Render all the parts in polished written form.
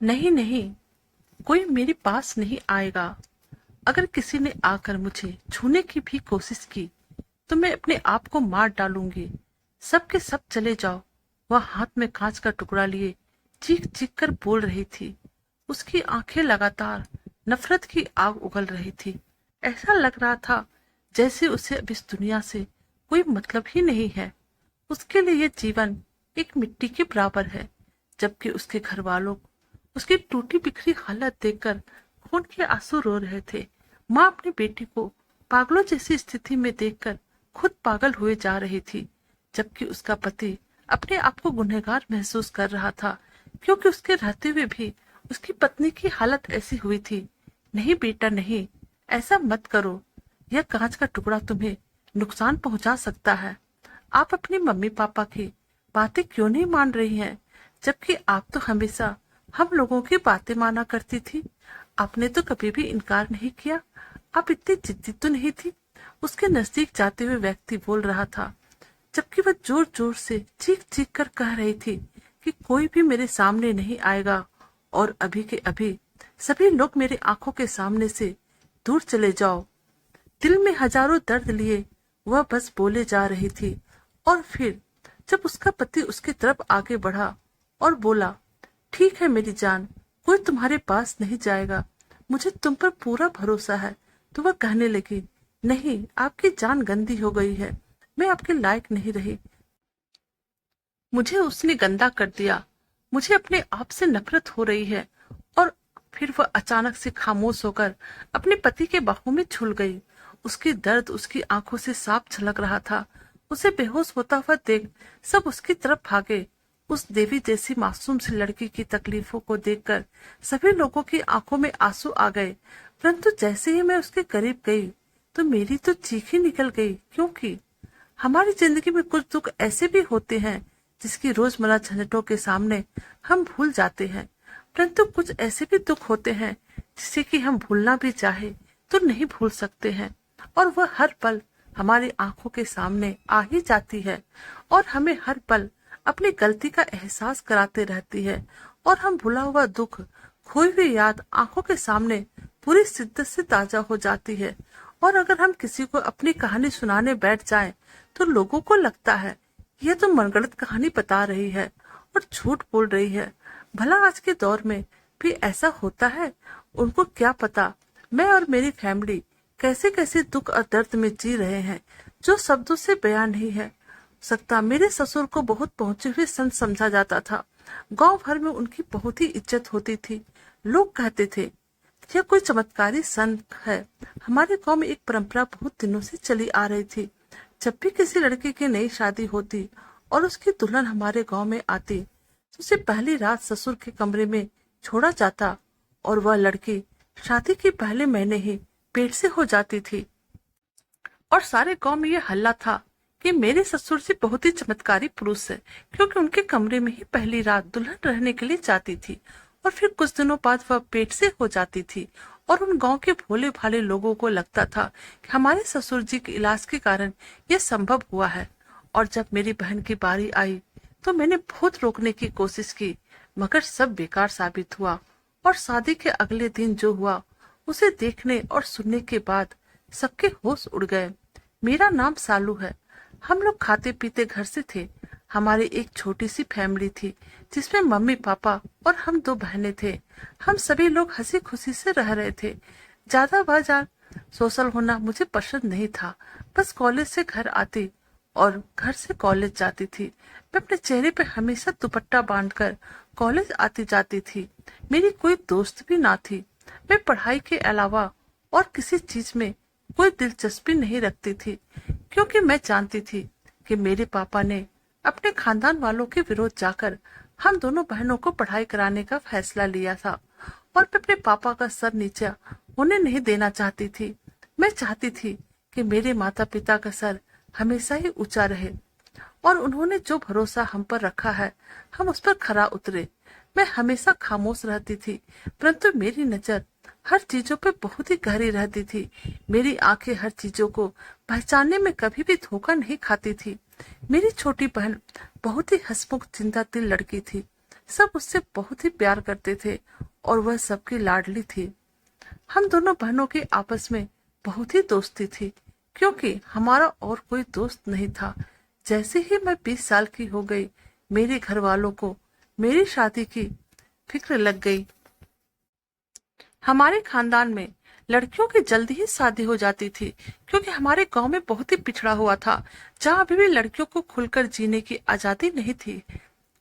नहीं नहीं, कोई मेरे पास नहीं आएगा। अगर किसी ने आकर मुझे छूने की भी कोशिश की तो मैं अपने आप को मार डालूंगी। सब के सब चले जाओ। वह हाथ में कांच का टुकड़ा लिए चीख चीख कर बोल रही थी। उसकी आंखें लगातार नफरत की आग उगल रही थी। ऐसा लग रहा था जैसे उसे अब इस दुनिया से कोई मतलब ही नहीं है। उसके लिए ये जीवन एक मिट्टी के बराबर है। जबकि उसके घर वालों उसकी टूटी बिखरी हालत देखकर खून के आंसू रो रहे थे। माँ अपनी बेटी को पागलों जैसी स्थिति में देखकर खुद पागल हुए जा रही थी। जबकि उसका पति अपने आप को गुनहगार महसूस कर रहा था, क्योंकि उसके रहते हुए भी उसकी पत्नी की हालत ऐसी हुई थी। नहीं बेटा नहीं, ऐसा मत करो। यह कांच का टुकड़ा तुम्हें नुकसान पहुंचा सकता है। आप अपनी मम्मी पापा की बातें क्यों नहीं मान रही हैं? जबकि आप तो हमेशा हम लोगों की बातें माना करती थी। आपने तो कभी भी इनकार नहीं किया। आप इतनी जिद्दी तो नहीं थी। उसके नजदीक जाते हुए व्यक्ति बोल रहा था, जबकि वह जोर जोर से चीख चीख कर कह रही थी कि कोई भी मेरे सामने नहीं आएगा और अभी के अभी सभी लोग मेरे आंखों के सामने से दूर चले जाओ। दिल में हजारों दर्द लिए वह बस बोले जा रही थी। और फिर जब उसका पति उसकी तरफ आगे बढ़ा और बोला, ठीक है मेरी जान, कोई तुम्हारे पास नहीं जाएगा, मुझे तुम पर पूरा भरोसा है, तो वह कहने लगी, नहीं, आपकी जान गंदी हो गई है, मैं आपके लायक नहीं रही। मुझे उसने गंदा कर दिया। मुझे अपने आप से नफरत हो रही है। और फिर वह अचानक से खामोश होकर अपने पति के बाहों में झुल गई। उसकी दर्द उसकी आंखों से साफ झलक रहा था। उसे बेहोश होता हुआ देख सब उसकी तरफ भागे। उस देवी जैसी मासूम सी लड़की की तकलीफों को देखकर सभी लोगों की आंखों में आंसू आ गए। परंतु जैसे ही मैं उसके करीब गई तो मेरी तो चीख ही निकल गई, क्योंकि हमारी जिंदगी में कुछ दुख ऐसे भी होते हैं जिसकी रोजमर्रा झंझटों के सामने हम भूल जाते हैं। परंतु कुछ ऐसे भी दुख होते हैं जिसे कि हम भूलना भी चाहे तो नहीं भूल सकते हैं, और वह हर पल हमारी आंखों के सामने आ ही जाती है और हमें हर पल अपनी गलती का एहसास कराते रहती है। और हम भुला हुआ दुख, खोई हुई याद आंखों के सामने पूरी शिद्दत से ताजा हो जाती है। और अगर हम किसी को अपनी कहानी सुनाने बैठ जाएं, तो लोगों को लगता है यह तो मनगढ़ंत कहानी बता रही है और झूठ बोल रही है। भला आज के दौर में भी ऐसा होता है? उनको क्या पता मैं और मेरी फैमिली कैसे कैसे दुख और दर्द में जी रहे हैं, जो शब्दों से बयान नहीं है सकता। मेरे ससुर को बहुत पहुंचे हुए संत समझा जाता था। गांव भर में उनकी बहुत ही इज्जत होती थी। लोग कहते थे यह कोई चमत्कारी संत है। हमारे गांव में एक परंपरा बहुत दिनों से चली आ रही थी। जब भी किसी लड़के की नई शादी होती और उसकी दुल्हन हमारे गांव में आती तो उसे पहली रात ससुर के कमरे में छोड़ा जाता और वह लड़की शादी के पहले महीने ही पेट से हो जाती थी। और सारे गांव में यह हल्ला था कि मेरे ससुर जी बहुत ही चमत्कारी पुरुष है, क्योंकि उनके कमरे में ही पहली रात दुल्हन रहने के लिए जाती थी और फिर कुछ दिनों बाद वह पेट से हो जाती थी। और उन गांव के भोले भाले लोगों को लगता था कि हमारे ससुर जी के इलाज के कारण यह संभव हुआ है। और जब मेरी बहन की बारी आई तो मैंने बहुत रोकने की कोशिश की, मगर सब बेकार साबित हुआ। और शादी के अगले दिन जो हुआ उसे देखने और सुनने के बाद सबके होश उड़ गए। मेरा नाम सालू है। हम लोग खाते पीते घर से थे। हमारी एक छोटी सी फैमिली थी जिसमें मम्मी पापा और हम दो बहनें थे। हम सभी लोग हंसी खुशी से रह रहे थे। ज्यादा बाजार सोशल होना मुझे पसंद नहीं था। बस कॉलेज से घर आती और घर से कॉलेज जाती थी। मैं अपने चेहरे पे हमेशा दुपट्टा बांधकर कॉलेज आती जाती थी। मेरी कोई दोस्त भी ना थी। मैं पढ़ाई के अलावा और किसी चीज में कोई दिलचस्पी नहीं रखती थी, क्योंकि मैं जानती थी कि मेरे पापा ने अपने खानदान वालों के विरोध जाकर हम दोनों बहनों को पढ़ाई कराने का फैसला लिया था। और मैं अपने पापा का सर नीचा होने नहीं देना चाहती थी। मैं चाहती थी कि मेरे माता पिता का सर हमेशा ही ऊंचा रहे और उन्होंने जो भरोसा हम पर रखा है हम उस पर खरा उतरे। मैं हमेशा खामोश रहती थी, परंतु मेरी नजर हर चीजों पे बहुत ही गहरी रहती थी। मेरी आंखें हर चीजों को पहचानने में कभी भी धोखा नहीं खाती थी। मेरी छोटी बहन बहुत ही हंसमुख जिंदा दिल लड़की थी। सब उससे बहुत ही प्यार करते थे और वह सबकी लाडली थी। हम दोनों बहनों की आपस में बहुत ही दोस्ती थी, क्योंकि हमारा और कोई दोस्त नहीं था। जैसे ही मैं 20 साल की हो गई, मेरे घर वालों को मेरी शादी की फिक्र लग गई। हमारे खानदान में लड़कियों की जल्दी ही शादी हो जाती थी, क्योंकि हमारे गांव में बहुत ही पिछड़ा हुआ था, जहां अभी भी लड़कियों को खुलकर जीने की आजादी नहीं थी।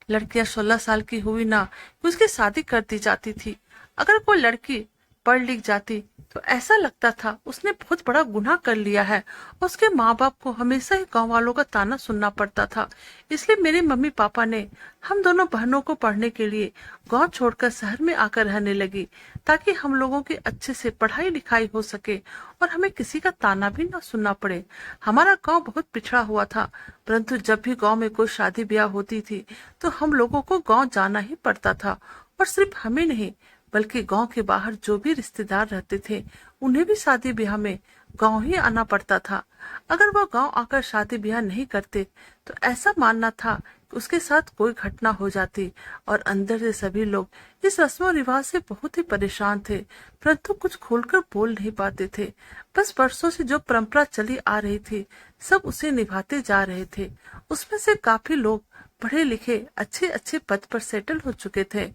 लड़कियां 16 साल की हुई ना कि उसकी शादी कर दी जाती थी। अगर कोई लड़की पढ़ लिख जाती तो ऐसा लगता था उसने बहुत बड़ा गुनाह कर लिया है। उसके माँ बाप को हमेशा ही गांव वालों का ताना सुनना पड़ता था। इसलिए मेरे मम्मी पापा ने हम दोनों बहनों को पढ़ने के लिए गांव छोड़कर शहर में आकर रहने लगी, ताकि हम लोगों की अच्छे से पढ़ाई लिखाई हो सके और हमें किसी का ताना भी न सुनना पड़े। हमारा गांव बहुत पिछड़ा हुआ था, परंतु जब भी गांव में कोई शादी ब्याह होती थी तो हम लोगों को गांव जाना ही पड़ता था। और सिर्फ हमें नहीं, बल्कि गांव के बाहर जो भी रिश्तेदार रहते थे उन्हें भी शादी ब्याह में गांव ही आना पड़ता था। अगर वह गांव आकर शादी ब्याह नहीं करते तो ऐसा मानना था कि उसके साथ कोई घटना हो जाती। और अंदर से सभी लोग इस रस्मों रिवाज से बहुत ही परेशान थे, परंतु कुछ खोलकर बोल नहीं पाते थे। बस वर्षों से जो परंपरा चली आ रही थी, सब उसे निभाते जा रहे थे। उसमें से काफी लोग पढ़े लिखे अच्छे अच्छे पद पर सेटल हो चुके थे।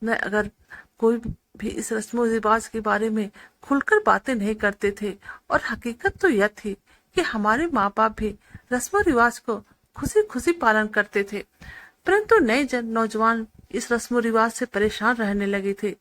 मैं अगर कोई भी इस रस्मों रिवाज के बारे में खुलकर बातें नहीं करते थे। और हकीकत तो यह थी कि हमारे माँ बाप भी रस्मों रिवाज को खुशी खुशी पालन करते थे, परंतु नए नौजवान इस रस्मों रिवाज से परेशान रहने लगे थे,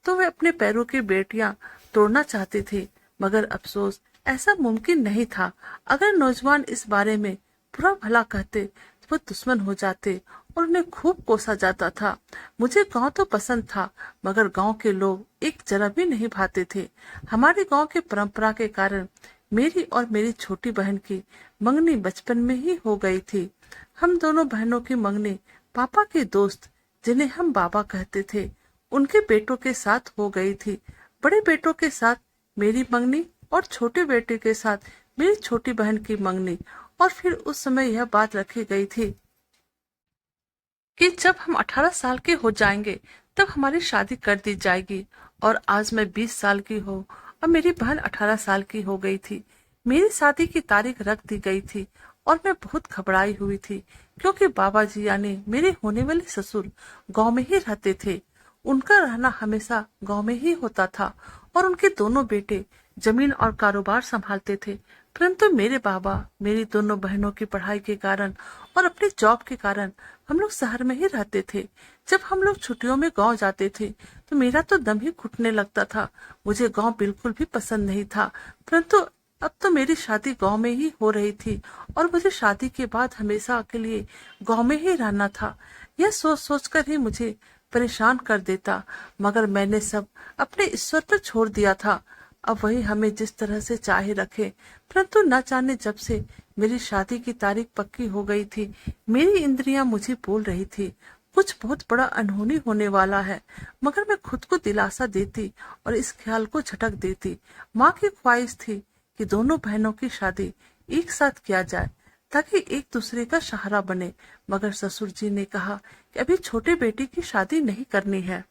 तो वे अपने पैरों की बेटियां तोड़ना चाहते थे। मगर अफसोस, ऐसा मुमकिन नहीं था। अगर नौजवान इस बारे में बुरा भला कहते तो वो दुश्मन हो जाते और उन्हें खूब कोसा जाता था। मुझे गांव तो पसंद था, मगर गांव के लोग एक जरा भी नहीं भाते थे। हमारे गांव के परंपरा के कारण मेरी और मेरी छोटी बहन की मंगनी बचपन में ही हो गई थी। हम दोनों बहनों की मंगनी पापा के दोस्त, जिन्हें हम बाबा कहते थे, उनके बेटों के साथ हो गई थी। बड़े बेटों के साथ मेरी मंगनी और छोटे बेटे के साथ मेरी छोटी बहन की मंगनी। और फिर उस समय यह बात रखी गई थी कि जब हम 18 साल के हो जाएंगे तब हमारी शादी कर दी जाएगी। और आज मैं 20 साल की हूँ और मेरी बहन 18 साल की हो गई थी। मेरी शादी की तारीख रख दी गई थी और मैं बहुत घबराई हुई थी, क्योंकि बाबा जी यानी मेरे होने वाले ससुर गांव में ही रहते थे। उनका रहना हमेशा गांव में ही होता था और उनके दोनों बेटे जमीन और कारोबार संभालते थे। परंतु मेरे बाबा मेरी दोनों बहनों की पढ़ाई के कारण और अपनी जॉब के कारण हम लोग शहर में ही रहते थे। जब हम लोग छुट्टियों में गांव जाते थे तो मेरा तो दम ही घुटने लगता था। मुझे गांव बिल्कुल भी पसंद नहीं था, परंतु अब तो मेरी शादी गांव में ही हो रही थी और मुझे शादी के बाद हमेशा के लिए गांव में ही रहना था। यह सोच सोच कर ही मुझे परेशान कर देता, मगर मैंने सब अपने ईश्वर पर छोड़ दिया था। अब वही हमें जिस तरह से चाहे रखे। परंतु न जाने जब से मेरी शादी की तारीख पक्की हो गई थी, मेरी इंद्रियां मुझे बोल रही थी कुछ बहुत बड़ा अनहोनी होने वाला है। मगर मैं खुद को दिलासा देती और इस ख्याल को झटक देती। माँ की ख्वाहिश थी कि दोनों बहनों की शादी एक साथ किया जाए, ताकि एक दूसरे का सहारा बने। मगर ससुर जी ने कहा कि अभी छोटे बेटी की शादी नहीं करनी है।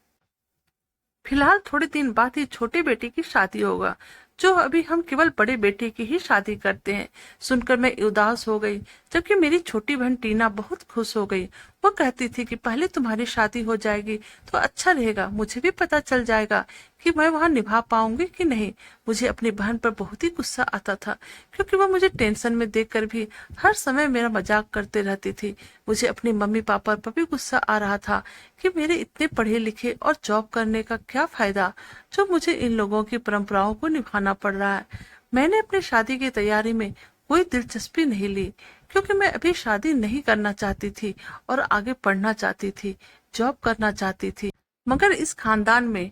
फिलहाल थोड़े दिन बाद ही छोटे बेटे की शादी होगा, जो अभी हम केवल बड़े बेटे की ही शादी करते हैं। सुनकर मैं उदास हो गई, जबकि मेरी छोटी बहन टीना बहुत खुश हो गई। वो कहती थी कि पहले तुम्हारी शादी हो जाएगी तो अच्छा रहेगा, मुझे भी पता चल जाएगा कि मैं वहां निभा पाऊंगी कि नहीं। मुझे अपनी बहन पर बहुत ही गुस्सा आता था, क्योंकि वह मुझे टेंशन में देखकर भी हर समय मेरा मजाक करते रहती थी। मुझे अपने मम्मी पापा पर भी गुस्सा आ रहा था कि मेरे इतने पढ़े लिखे और जॉब करने का क्या फायदा, जो मुझे इन लोगों की परंपराओं को निभाना पड़ रहा है। मैंने अपनी शादी की तैयारी में कोई दिलचस्पी नहीं ली, क्योंकि मैं अभी शादी नहीं करना चाहती थी और आगे पढ़ना चाहती थी, जॉब करना चाहती थी। मगर इस खानदान में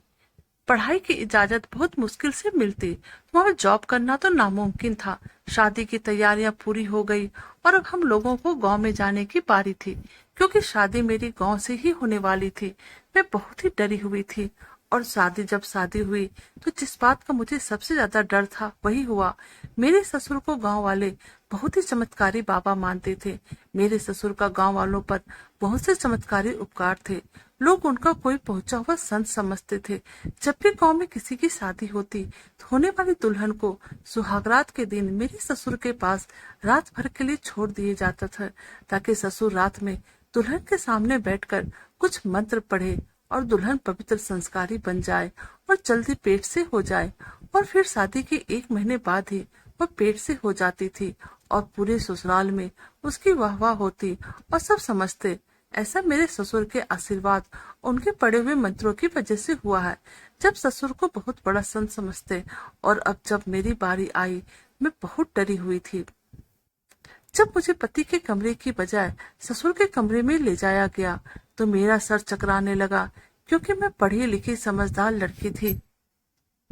पढ़ाई की इजाजत बहुत मुश्किल से मिलती, वहां जॉब करना तो नामुमकिन था। शादी की तैयारियां पूरी हो गई और अब हम लोगों को गांव में जाने की बारी थी, क्योंकि शादी मेरी गांव से ही होने वाली थी। मैं बहुत ही डरी हुई थी और जब शादी हुई तो जिस बात का मुझे सबसे ज्यादा डर था वही हुआ। मेरे ससुर को गांव वाले बहुत ही चमत्कारी बाबा मानते थे। मेरे ससुर का गांव वालों पर बहुत से चमत्कारी उपकार थे। लोग उनका कोई पहुंचा हुआ संत समझते थे। जब भी गांव में किसी की शादी होती तो होने वाली दुल्हन को सुहागरात के दिन मेरे ससुर के पास रात भर के लिए छोड़ दिए जाता था, ताकि ससुर रात में दुल्हन के सामने बैठकर कुछ मंत्र पढ़े और दुल्हन पवित्र संस्कारी बन जाए और जल्दी पेट से हो जाए। और फिर शादी के 1 महीने बाद ही वह पेट से हो जाती थी और पूरे ससुराल में उसकी वाहवाह होती और सब समझते ऐसा मेरे ससुर के आशीर्वाद उनके पढ़े हुए मंत्रों की वजह से हुआ है। जब ससुर को बहुत बड़ा संत समझते और अब जब मेरी बारी आई मैं बहुत डरी हुई थी। जब मुझे पति के कमरे की बजाय ससुर के कमरे में ले जाया गया तो मेरा सर चकराने लगा, क्योंकि मैं पढ़ी लिखी समझदार लड़की थी।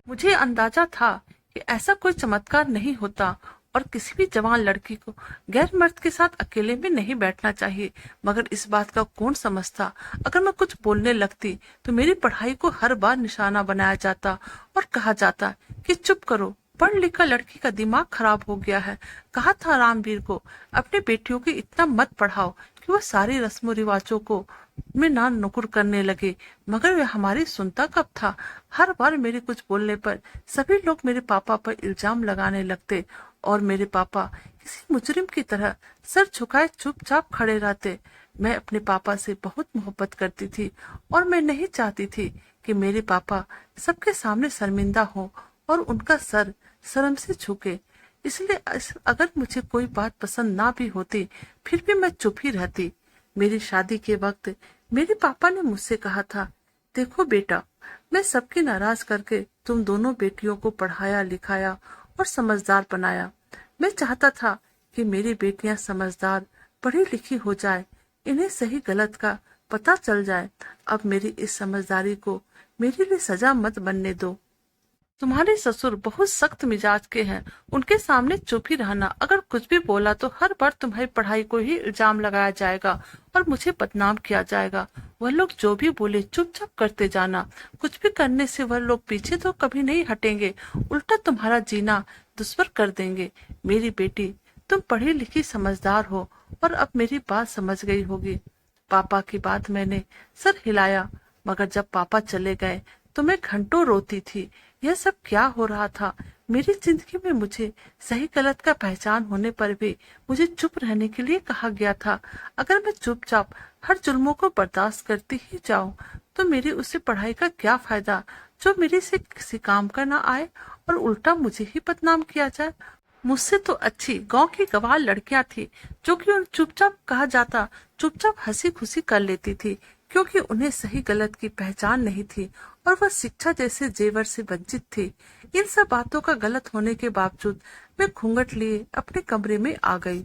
मुझे अंदाजा था कि ऐसा कोई चमत्कार नहीं होता और किसी भी जवान लड़की को गैर मर्द के साथ अकेले में नहीं बैठना चाहिए। मगर इस बात का कौन समझता, अगर मैं कुछ बोलने लगती तो मेरी पढ़ाई को हर बार निशाना बनाया जाता और कहा जाता कि चुप करो, पढ़ लिख कर लड़की का दिमाग खराब हो गया है। कहा था रामवीर को अपने बेटियों की इतना मत पढ़ाओ कि वो सारी रस्मों रिवाजों को में ना नुकुर करने लगे। मगर वह हमारी सुनता कब था। हर बार मेरे कुछ बोलने पर सभी लोग मेरे पापा पर इल्जाम लगाने लगते और मेरे पापा किसी मुजरिम की तरह सर झुकाए चुपचाप खड़े रहते। मैं अपने पापा से बहुत मोहब्बत करती थी और मैं नहीं चाहती थी कि मेरे पापा सबके सामने शर्मिंदा हो और उनका सर शर्म से झुके। इसलिए अगर मुझे कोई बात पसंद ना भी होती फिर भी मैं चुप ही रहती। मेरी शादी के वक्त मेरे पापा ने मुझसे कहा था, देखो बेटा, मैं सबकी नाराज करके तुम दोनों बेटियों को पढ़ाया लिखाया और समझदार बनाया। मैं चाहता था कि मेरी बेटियां समझदार पढ़ी लिखी हो जाए, इन्हें सही गलत का पता चल जाए। अब मेरी इस समझदारी को मेरे लिए सजा मत बनने दो। तुम्हारे ससुर बहुत सख्त मिजाज के हैं, उनके सामने चुप ही रहना। अगर कुछ भी बोला तो हर बार तुम्हारी पढ़ाई को ही इल्जाम लगाया जाएगा और मुझे बदनाम किया जाएगा। वह लोग जो भी बोले चुपचाप करते जाना। कुछ भी करने से वह लोग पीछे तो कभी नहीं हटेंगे, उल्टा तुम्हारा जीना दुश्वार कर देंगे। मेरी बेटी, तुम पढ़ी लिखी समझदार हो और अब मेरी बात समझ गई होगी। पापा की बात मैंने सर हिलाया, मगर जब पापा चले गए तो मैं घंटों रोती थी। यह सब क्या हो रहा था मेरी जिंदगी में? मुझे सही गलत का पहचान होने पर भी मुझे चुप रहने के लिए कहा गया था। अगर मैं चुपचाप हर जुल्मों को बर्दाश्त करती ही जाऊं तो मेरी उससे पढ़ाई का क्या फायदा जो मेरे से किसी काम का ना आए और उल्टा मुझे ही बदनाम किया जाए। मुझसे तो अच्छी गांव की गवार लड़कियां थी जो कि उन चुपचाप कहा जाता चुपचाप हंसी खुशी कर लेती थी, क्योंकि उन्हें सही गलत की पहचान नहीं थी और वह शिक्षा जैसे जेवर से वंचित थी। इन सब बातों का गलत होने के बावजूद मैं घूंघट लिए अपने कमरे में आ गई।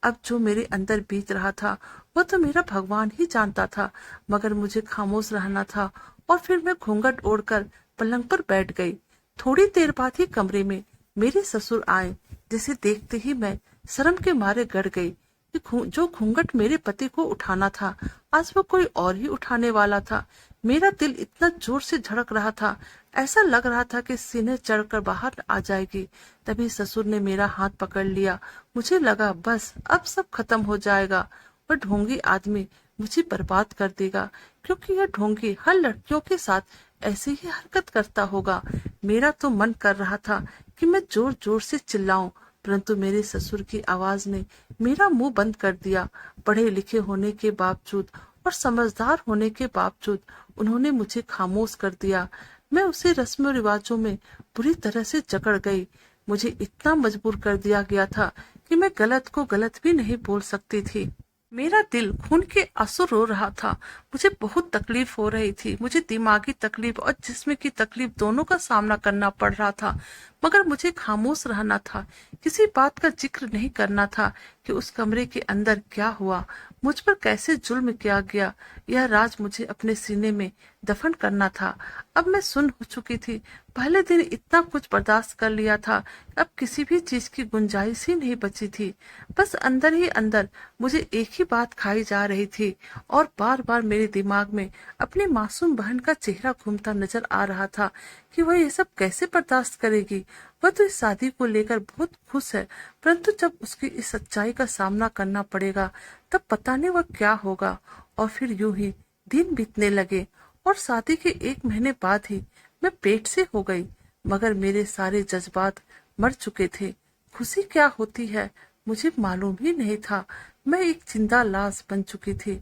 अब जो मेरे अंदर बीत रहा था वह तो मेरा भगवान ही जानता था, मगर मुझे खामोश रहना था और फिर मैं घूंघट ओढ़कर पलंग पर बैठ गई। थोड़ी देर बाद ही कमरे में मेरे ससुर आए, जिसे देखते ही मैं शर्म के मारे गड़ गई कि जो घूंघट मेरे पति को उठाना था आज वो कोई और ही उठाने वाला था। मेरा दिल इतना जोर से धड़क रहा था, ऐसा लग रहा था कि सीने चढ़कर बाहर आ जाएगी। तभी ससुर ने मेरा हाथ पकड़ लिया। मुझे लगा बस अब सब खत्म हो जाएगा। वह ढोंगी आदमी मुझे बर्बाद कर देगा, क्योंकि यह ढोंगी हर लड़कियों के साथ ऐसी ही हरकत करता होगा। मेरा तो मन कर रहा था कि मैं जोर जोर से चिल्लाऊं, परंतु मेरे ससुर की आवाज ने मेरा मुंह बंद कर दिया। पढ़े लिखे होने के बावजूद और समझदार होने के बावजूद उन्होंने मुझे खामोश कर दिया। मैं उसे रस्म रिवाजों में बुरी तरह से जकड़ गई। मुझे इतना मजबूर कर दिया गया था कि मैं गलत को गलत भी नहीं बोल सकती थी। मेरा दिल खून के आंसू रो रहा था। मुझे बहुत तकलीफ हो रही थी। मुझे दिमागी तकलीफ और जिस्म की तकलीफ दोनों का सामना करना पड़ रहा था, मगर मुझे खामोश रहना था। किसी बात का जिक्र नहीं करना था कि उस कमरे के अंदर क्या हुआ। मुझ पर कैसे जुल्म किया गया, यह राज मुझे अपने सीने में दफन करना था। अब मैं सुन हो चुकी थी। पहले दिन इतना कुछ बर्दाश्त कर लिया था, अब किसी भी चीज की गुंजाइश ही नहीं बची थी। बस अंदर ही अंदर मुझे एक ही बात खाई जा रही थी और बार बार मेरे दिमाग में अपनी मासूम बहन का चेहरा घूमता नजर आ रहा था कि वह ये सब कैसे बर्दाश्त करेगी। वह तो इस शादी को लेकर बहुत खुश है, परंतु जब उसकी इस सच्चाई का सामना करना पड़ेगा तब पता नहीं वह क्या होगा। और फिर यूं ही दिन बीतने लगे और शादी के 1 महीने बाद ही मैं पेट से हो गई। मगर मेरे सारे जज्बात मर चुके थे। खुशी क्या होती है मुझे मालूम ही नहीं था। मैं एक जिंदा लाश बन चुकी थी।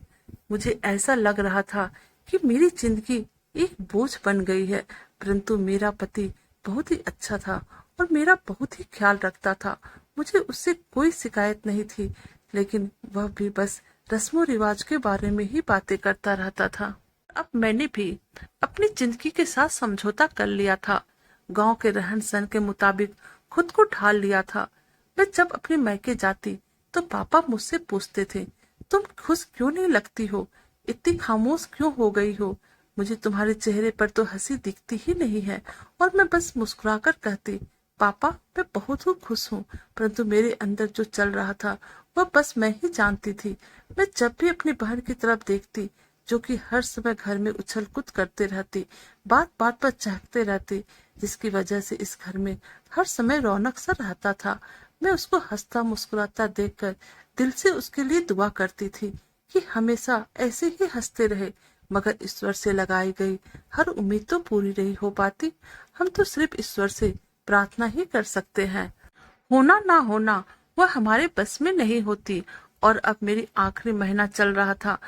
मुझे ऐसा लग रहा था कि मेरी जिंदगी एक बोझ बन गई है। परंतु मेरा पति बहुत ही अच्छा था और मेरा बहुत ही ख्याल रखता था। मुझे उससे कोई शिकायत नहीं थी, लेकिन वह भी बस रस्मों रिवाज के बारे में ही बातें करता रहता था। अब मैंने भी अपनी जिंदगी के साथ समझौता कर लिया था। गांव के रहन सहन के मुताबिक खुद को ढाल लिया था। मैं जब अपने मायके जाती तो पापा मुझसे पूछते थे, तुम खुश क्यों नहीं लगती हो, इतनी खामोश क्यों हो गई हो। मुझे तुम्हारे चेहरे पर तो हंसी दिखती ही नहीं है। और मैं बस मुस्कुराकर कहती, पापा मैं बहुत ही खुश हूँ। परंतु मेरे अंदर जो चल रहा था वह बस मैं ही जानती थी। मैं जब भी अपनी बहन की तरफ देखती, जो कि हर समय घर में उछल कूद करते रहती, बात बात पर चहकते रहती, जिसकी वजह से इस घर में हर समय रौनक सा रहता था, मैं उसको हंसता मुस्कुराता देखकर दिल से उसके लिए दुआ करती थी कि हमेशा ऐसे ही हंसते रहे। मगर ईश्वर से लगाई गई हर उम्मीद तो पूरी नहीं हो पाती। हम तो सिर्फ ईश्वर से प्रार्थना ही कर सकते हैं। होना ना होना वह हमारे बस में नहीं होती। और अब मेरी आखिरी महीना चल रहा था।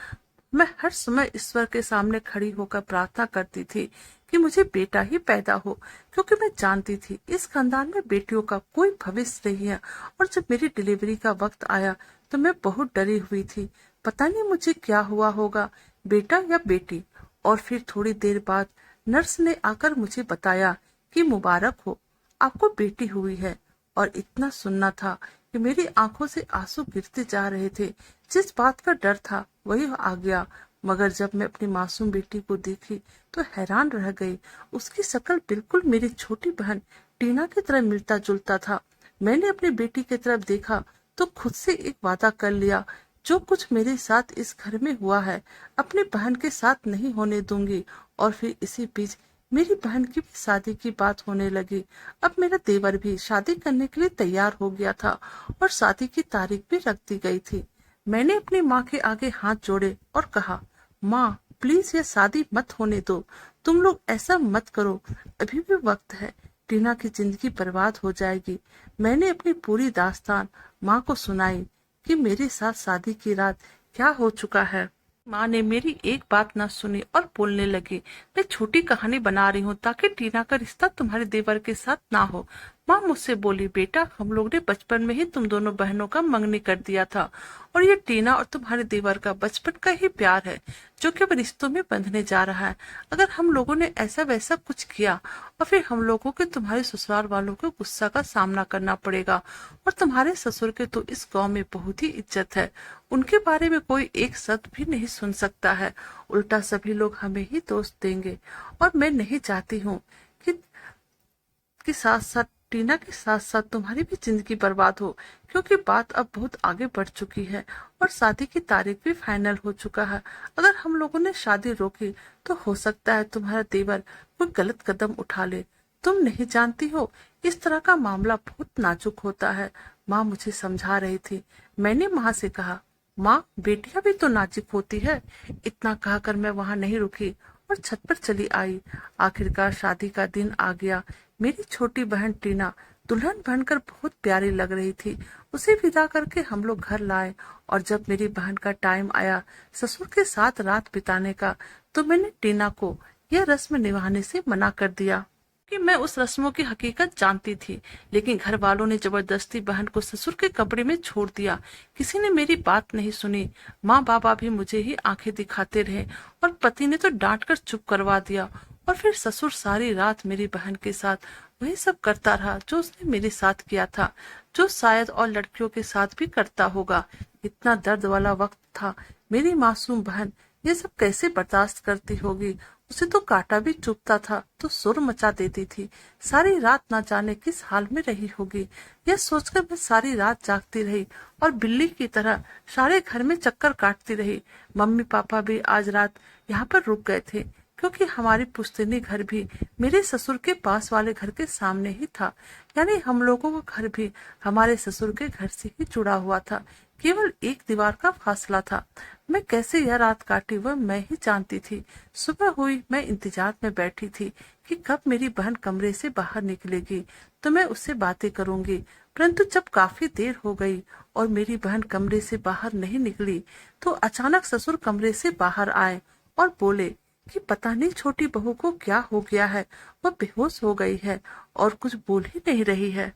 मैं हर समय ईश्वर के सामने खड़ी होकर प्रार्थना करती थी कि मुझे बेटा ही पैदा हो, क्योंकि मैं जानती थी इस खानदान में बेटियों का कोई भविष्य नहीं है। और जब मेरी डिलीवरी का वक्त आया तो मैं बहुत डरी हुई थी। पता नहीं मुझे क्या हुआ होगा, बेटा या बेटी। और फिर थोड़ी देर बाद नर्स ने आकर मुझे बताया कि मुबारक हो, आपको बेटी हुई है। और इतना सुनना था कि मेरी आंखों से आंसू गिरते जा रहे थे। जिस बात का डर था वही आ गया। मगर जब मैं अपनी मासूम बेटी को देखी तो हैरान रह गई। उसकी शक्ल बिल्कुल मेरी छोटी बहन टीना की तरह मिलता जुलता था। मैंने अपनी बेटी की तरफ देखा तो खुद से एक वादा कर लिया, जो कुछ मेरे साथ इस घर में हुआ है अपनी बहन के साथ नहीं होने दूंगी। और फिर इसी बीच मेरी बहन की भी शादी की बात होने लगी। अब मेरा देवर भी शादी करने के लिए तैयार हो गया था और शादी की तारीख भी रख दी गई थी। मैंने अपनी माँ के आगे हाथ जोड़े और कहा, माँ प्लीज ये शादी मत होने दो, तुम लोग ऐसा मत करो, अभी भी वक्त है, टीना की जिंदगी बर्बाद हो जाएगी। मैंने अपनी पूरी दास्तान माँ को सुनाई कि मेरे साथ शादी की रात क्या हो चुका है। माँ ने मेरी एक बात न सुनी और बोलने लगी, मैं छोटी कहानी बना रही हूँ ताकि टीना का रिश्ता तुम्हारे देवर के साथ ना हो। माँ मुझसे बोली, बेटा हम लोग ने बचपन में ही तुम दोनों बहनों का मंगनी कर दिया था और ये टीना और तुम्हारे देवर का बचपन का ही प्यार है जो कि अब रिश्तों में बंधने जा रहा है। अगर हम लोगों ने ऐसा वैसा कुछ किया और फिर हम लोगों के तुम्हारे ससुराल वालों को गुस्सा का सामना करना पड़ेगा। और तुम्हारे ससुर के तो इस गांव में बहुत ही इज्जत है, उनके बारे में कोई एक शब्द भी नहीं सुन सकता है, उल्टा सभी लोग हमें ही दोष देंगे। और मैं नहीं चाहती हूँ कि साथ साथ टीना के साथ साथ तुम्हारी भी जिंदगी बर्बाद हो, क्योंकि बात अब बहुत आगे बढ़ चुकी है और शादी की तारीख भी फाइनल हो चुका है। अगर हम लोगों ने शादी रोकी तो हो सकता है तुम्हारा देवर कोई गलत कदम उठा ले। तुम नहीं जानती हो इस तरह का मामला बहुत नाजुक होता है। माँ मुझे समझा रही थी। मैंने माँ से कहा, माँ बेटियां भी तो नाजुक होती है। इतना कहकर मैं वहां नहीं रुकी और छत पर चली आई। आखिरकार शादी का दिन आ गया। मेरी छोटी बहन टीना दुल्हन बनकर बहुत प्यारी लग रही थी। उसे विदा करके हम लोग घर लाए और जब मेरी बहन का टाइम आया ससुर के साथ रात बिताने का, तो मैंने टीना को यह रस्म निभाने से मना कर दिया कि मैं उस रस्मों की हकीकत जानती थी। लेकिन घर वालों ने जबरदस्ती बहन को ससुर के कपड़े में छोड़ दिया। किसी ने मेरी बात नहीं सुनी। माँ बाबा भी मुझे ही आंखें दिखाते रहे और पति ने तो डांट कर चुप करवा दिया। और फिर ससुर सारी रात मेरी बहन के साथ वही सब करता रहा जो उसने मेरे साथ किया था, जो शायद और लड़कियों के साथ भी करता होगा। इतना दर्द वाला वक्त था। मेरी मासूम बहन ये सब कैसे बर्दाश्त करती होगी। उसे तो कांटा भी चुभता था तो सुर मचा देती थी। सारी रात ना जाने किस हाल में रही होगी। यह सोचकर मैं सारी रात जागती रही और बिल्ली की तरह सारे घर में चक्कर काटती रही। मम्मी पापा भी आज रात यहाँ पर रुक गए थे, क्योंकि हमारी पुश्तैनी घर भी मेरे ससुर के पास वाले घर के सामने ही था। यानी हम लोगों का घर भी हमारे ससुर के घर से ही जुड़ा हुआ था। केवल एक दीवार का फासला था। मैं कैसे यह रात काटी वह मैं ही जानती थी। सुबह हुई, मैं इंतजार में बैठी थी कि कब मेरी बहन कमरे से बाहर निकलेगी तो मैं उससे बातें करूंगी। परंतु जब काफी देर हो गई और मेरी बहन कमरे से बाहर नहीं निकली तो अचानक ससुर कमरे से बाहर आए और बोले कि पता नहीं छोटी बहू को क्या हो गया है, वह बेहोश हो गई है और कुछ बोल ही नहीं रही है।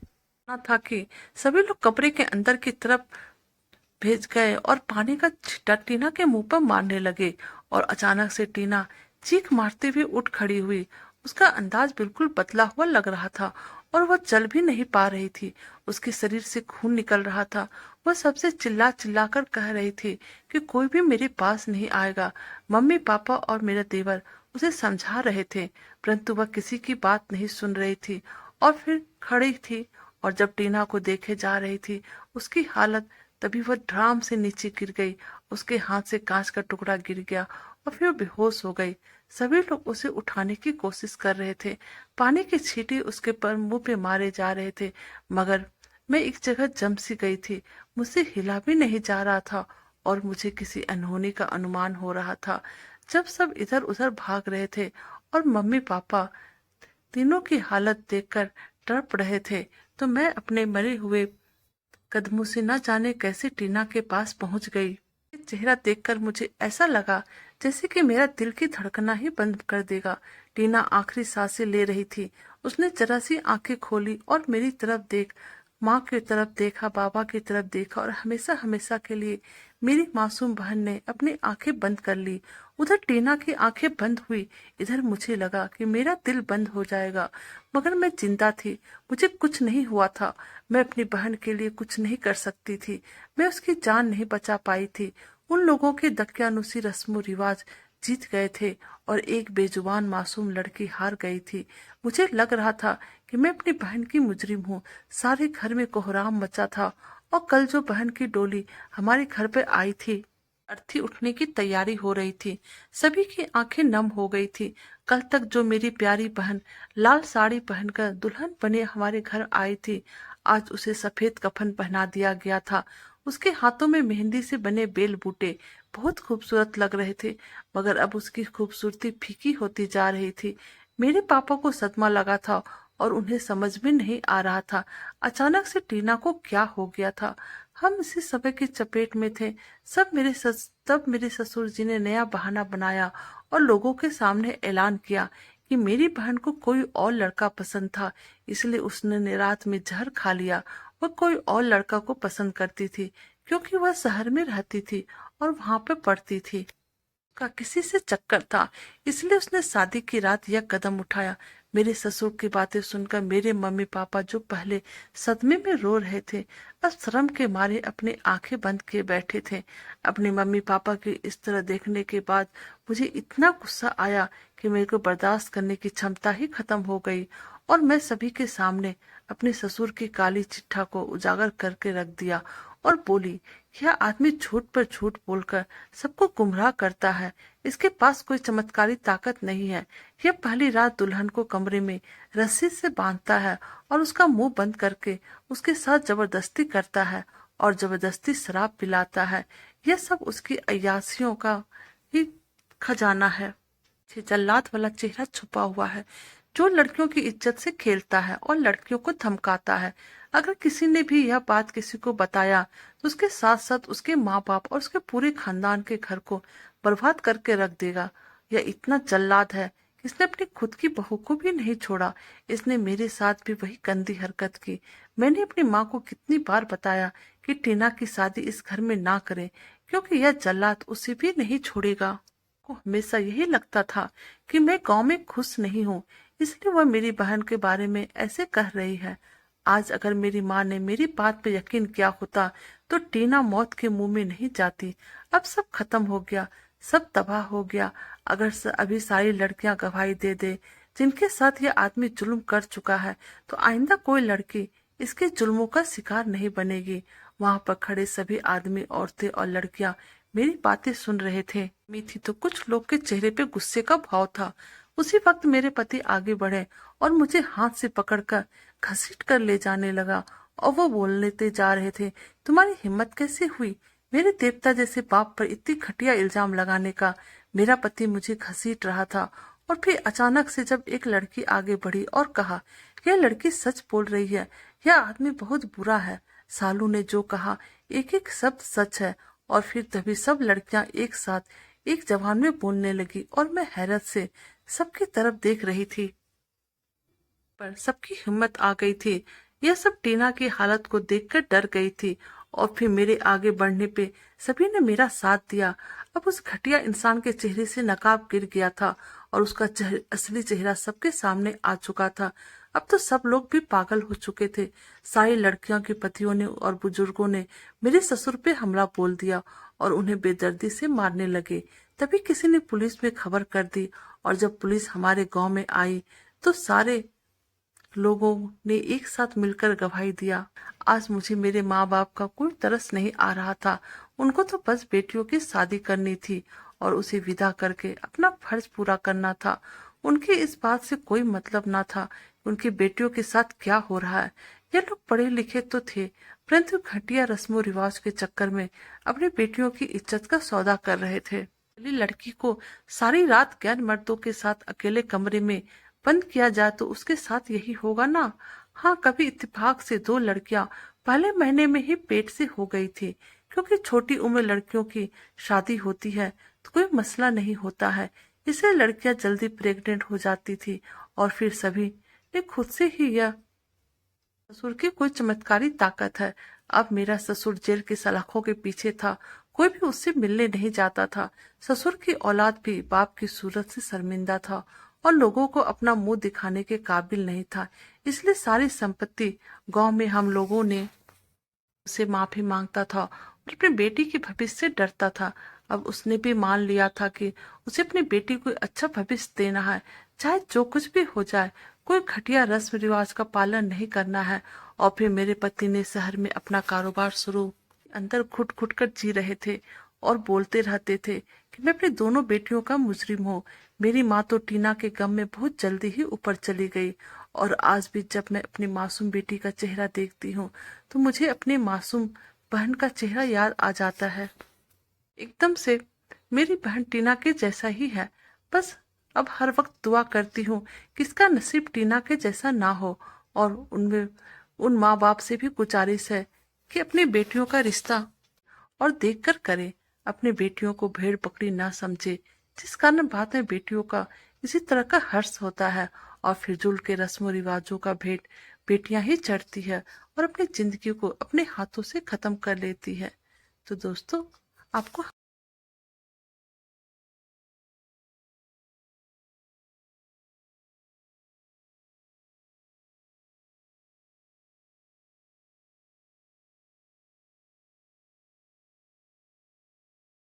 ना था कि सभी लोग कमरे के अंदर की तरफ भेज गए और पानी का छींटा टीना के मुंह पर मारने लगे। और अचानक से टीना चीख मारते हुए उठ खड़ी हुई। उसका अंदाज बिल्कुल बदला हुआ लग रहा था और वह चल भी नहीं पा रही थी। उसके शरीर से खून निकल रहा था। वह सबसे चिल्ला चिल्ला कर कह रही थी कि कोई भी मेरे पास नहीं आएगा। मम्मी पापा और मेरा देवर उसे समझा रहे थे, परंतु वह किसी की बात नहीं सुन रही थी और फिर खड़ी थी। और जब टीना को देखे जा रही थी उसकी हालत, तभी वह ड्राम से नीचे गिर गई। उसके हाथ से कांच का टुकड़ा गिर गया और फिर बेहोश हो गई। सभी लोग उसे उठाने की कोशिश कर रहे थे। पानी के छींटे उसके पर मुंह पे मारे जा रहे थे, मगर मैं एक जगह जम सी गई थी। मुझसे हिला भी नहीं जा रहा था और मुझे किसी अनहोनी का अनुमान हो रहा था। जब सब इधर उधर भाग रहे थे और मम्मी पापा तीनों की हालत देखकर तड़प रहे थे, तो मैं अपने मरे हुए कदमों से न जाने कैसे टीना के पास पहुंच गई। चेहरा देखकर मुझे ऐसा लगा जैसे कि मेरा दिल की धड़कना ही बंद कर देगा। टीना आखिरी सांसें ले रही थी। उसने जरा सी आंखें खोली और मेरी तरफ माँ की तरफ देखा, बाबा की तरफ देखा और हमेशा हमेशा के लिए मेरी मासूम बहन ने अपनी आंखें बंद कर ली। उधर टीना की आंखें बंद हुई, इधर मुझे लगा कि मेरा दिल बंद हो जाएगा, मगर मैं जिंदा थी। मुझे कुछ नहीं हुआ था। मैं अपनी बहन के लिए कुछ नहीं कर सकती थी। मैं उसकी जान नहीं बचा पाई थी। उन लोगों के दकियानुसी रस्मो रिवाज जीत गए थे और एक बेजुबान मासूम लड़की हार गई थी। मुझे लग रहा था कि मैं अपनी बहन की मुजरिम हूँ। सारे घर में कोहराम मचा था और कल जो बहन की डोली हमारे घर पे आई थी, अर्थी उठने की तैयारी हो रही थी। सभी की आंखें नम हो गई थी। कल तक जो मेरी प्यारी बहन लाल साड़ी पहनकर दुल्हन बने हमारे घर आई थी, आज उसे सफेद कफन पहना दिया गया था। उसके हाथों में मेहंदी से बने बेल बूटे बहुत खूबसूरत लग रहे थे, मगर अब उसकी खूबसूरती फीकी होती जा रही थी। मेरे पापा को सदमा लगा था और उन्हें समझ में नहीं आ रहा था अचानक से टीना को क्या हो गया था। हम इसी समय की चपेट में थे। तब मेरे ससुर जी ने नया बहाना बनाया और लोगों के सामने ऐलान किया कि मेरी बहन को कोई और लड़का पसंद था, इसलिए उसने रात में जहर खा लिया। वह कोई और लड़का को पसंद करती थी, क्योंकि वह शहर में रहती थी और वहां पे पढ़ती थी। का किसी से चक्कर था, इसलिए उसने शादी की रात यह कदम उठाया। मेरे ससुर की बातें सुनकर मेरे मम्मी पापा, जो पहले सदमे में रो रहे थे, अब शर्म के मारे अपनी आंखें बंद किए बैठे थे। अपने मम्मी पापा के इस तरह देखने के बाद मुझे इतना गुस्सा आया कि मेरे को बर्दाश्त करने की क्षमता ही खत्म हो गई और मैं सभी के सामने अपने ससुर की काली चिट्ठा को उजागर करके रख दिया और बोली, यह आदमी झूठ पर झूठ बोलकर सबको गुमराह करता है। इसके पास कोई चमत्कारी ताकत नहीं है। यह पहली रात दुल्हन को कमरे में रस्सी से बांधता है और उसका मुंह बंद करके उसके साथ जबरदस्ती करता है और जबरदस्ती शराब पिलाता है। यह सब उसकी अय्यासियों का ही खजाना है। जल्लाद वाला चेहरा छुपा हुआ है, जो लड़कियों की इज्जत से खेलता है और लड़कियों को धमकाता है। अगर किसी ने भी यह बात किसी को बताया तो उसके साथ साथ उसके माँ बाप और उसके पूरे खानदान के घर को बर्बाद करके रख देगा। यह इतना जल्लाद है कि इसने अपनी खुद की बहू को भी नहीं छोड़ा। इसने मेरे साथ भी वही गंदी हरकत की। मैंने अपनी माँ को कितनी बार बताया कि टीना की शादी इस घर में ना करे, क्योंकि यह जल्लाद उसे भी नहीं छोड़ेगा। को हमेशा यही लगता था कि मैं गांव में खुश नहीं हूँ, इसलिए वह मेरी बहन के बारे में ऐसे कह रही है। आज अगर मेरी माँ ने मेरी बात पे यकीन किया होता तो टीना मौत के मुंह में नहीं जाती। अब सब खत्म हो गया, सब तबाह हो गया। अगर अभी सारी लड़कियां गवाही दे दे जिनके साथ यह आदमी जुल्म कर चुका है, तो आइंदा कोई लड़की इसके जुल्मों का शिकार नहीं बनेगी। वहां पर खड़े सभी आदमी, औरतें और लड़कियां मेरी बातें सुन रहे थे। मी थी तो कुछ लोग के चेहरे पे गुस्से का भाव था। उसी वक्त मेरे पति आगे बढ़े और मुझे हाथ से पकड़कर घसीट कर ले जाने लगा और वो बोलते जा रहे थे, तुम्हारी हिम्मत कैसे हुई मेरे देवता जैसे बाप पर इतनी घटिया इल्जाम लगाने का। मेरा पति मुझे घसीट रहा था और फिर अचानक से जब एक लड़की आगे बढ़ी और कहा, यह लड़की सच बोल रही है, यह आदमी बहुत बुरा है। सालू ने जो कहा एक एक शब्द सच है। और फिर तभी सब लड़कियां एक साथ एक जबान में बोलने लगी और मैं हैरत से सबकी तरफ देख रही थी, पर सबकी हिम्मत आ गई थी। यह सब टीना की हालत को देखकर डर गई थी और फिर मेरे आगे बढ़ने पे सभी ने मेरा साथ दिया। अब उस घटिया इंसान के चेहरे से नकाब गिर गया था और उसका असली चेहरा सबके सामने आ चुका था। अब तो सब लोग भी पागल हो चुके थे। सारी लड़कियों के पतियों ने और बुजुर्गों ने मेरे ससुर पे हमला बोल दिया और उन्हें बेदर्दी से मारने लगे। तभी किसी ने पुलिस में खबर कर दी और जब पुलिस हमारे गांव में आई तो सारे लोगों ने एक साथ मिलकर गवाही दिया। आज मुझे मेरे माँ बाप का कोई तरस नहीं आ रहा था। उनको तो बस बेटियों की शादी करनी थी और उसे विदा करके अपना फर्ज पूरा करना था। उनके इस बात से कोई मतलब ना था उनकी बेटियों के साथ क्या हो रहा है। ये लोग पढ़े लिखे तो थे, परंतु घटिया रस्मों रिवाज के चक्कर में अपनी बेटियों की इज्जत का सौदा कर रहे थे। लड़की को सारी रात गैर मर्दों के साथ अकेले कमरे में बंद किया जाए तो उसके साथ यही होगा ना। हाँ, कभी इत्तेफाक से दो लड़कियां पहले महीने में ही पेट से हो गई थी। क्योंकि छोटी उम्र लड़कियों की शादी होती है तो कोई मसला नहीं होता है, इसलिए लड़कियां जल्दी प्रेग्नेंट हो जाती थी। और फिर सभी ने खुद से ही यह ससुर की कोई चमत्कारी ताकत है। अब मेरा ससुर जेल की सलाखों के पीछे था, कोई भी उससे मिलने नहीं जाता था। ससुर की औलाद भी बाप की सूरत से शर्मिंदा था और लोगों को अपना मुंह दिखाने के काबिल नहीं था। इसलिए सारी संपत्ति गांव में हम लोगों ने उसे माफी मांगता था और अपनी बेटी के भविष्य से डरता था। अब उसने भी मान लिया था कि उसे अपनी बेटी को अच्छा भविष्य देना है, चाहे जो कुछ भी हो जाए। कोई घटिया रस्म रिवाज का पालन नहीं करना है। और फिर मेरे पति ने शहर में अपना कारोबार शुरू, अंदर घुट घुट कर जी रहे थे और बोलते रहते थे कि मैं अपनी दोनों बेटियों का मुजरिम हूँ। मेरी माँ तो टीना के गम में बहुत जल्दी ही ऊपर चली गई और आज भी जब मैं अपनी मासूम बेटी का चेहरा देखती हूँ तो मुझे अपनी मासूम बहन का चेहरा याद आ जाता है। एकदम से मेरी बहन टीना के जैसा ही है। बस अब हर वक्त दुआ करती हूँ कि इसका नसीब टीना के जैसा ना हो। और उनमें उन माँ बाप से भी गुजारिश है कि अपनी बेटियों का रिश्ता और देखकर करे, अपनी बेटियों को भेड़ बकरी ना समझे, जिस कारण बाद में बेटियों का इसी तरह का हर्ष होता है और फिजूल के रस्मों रिवाजों का भेंट बेटियां ही चढ़ती है और अपनी जिंदगी को अपने हाथों से खत्म कर लेती है। तो दोस्तों, आपको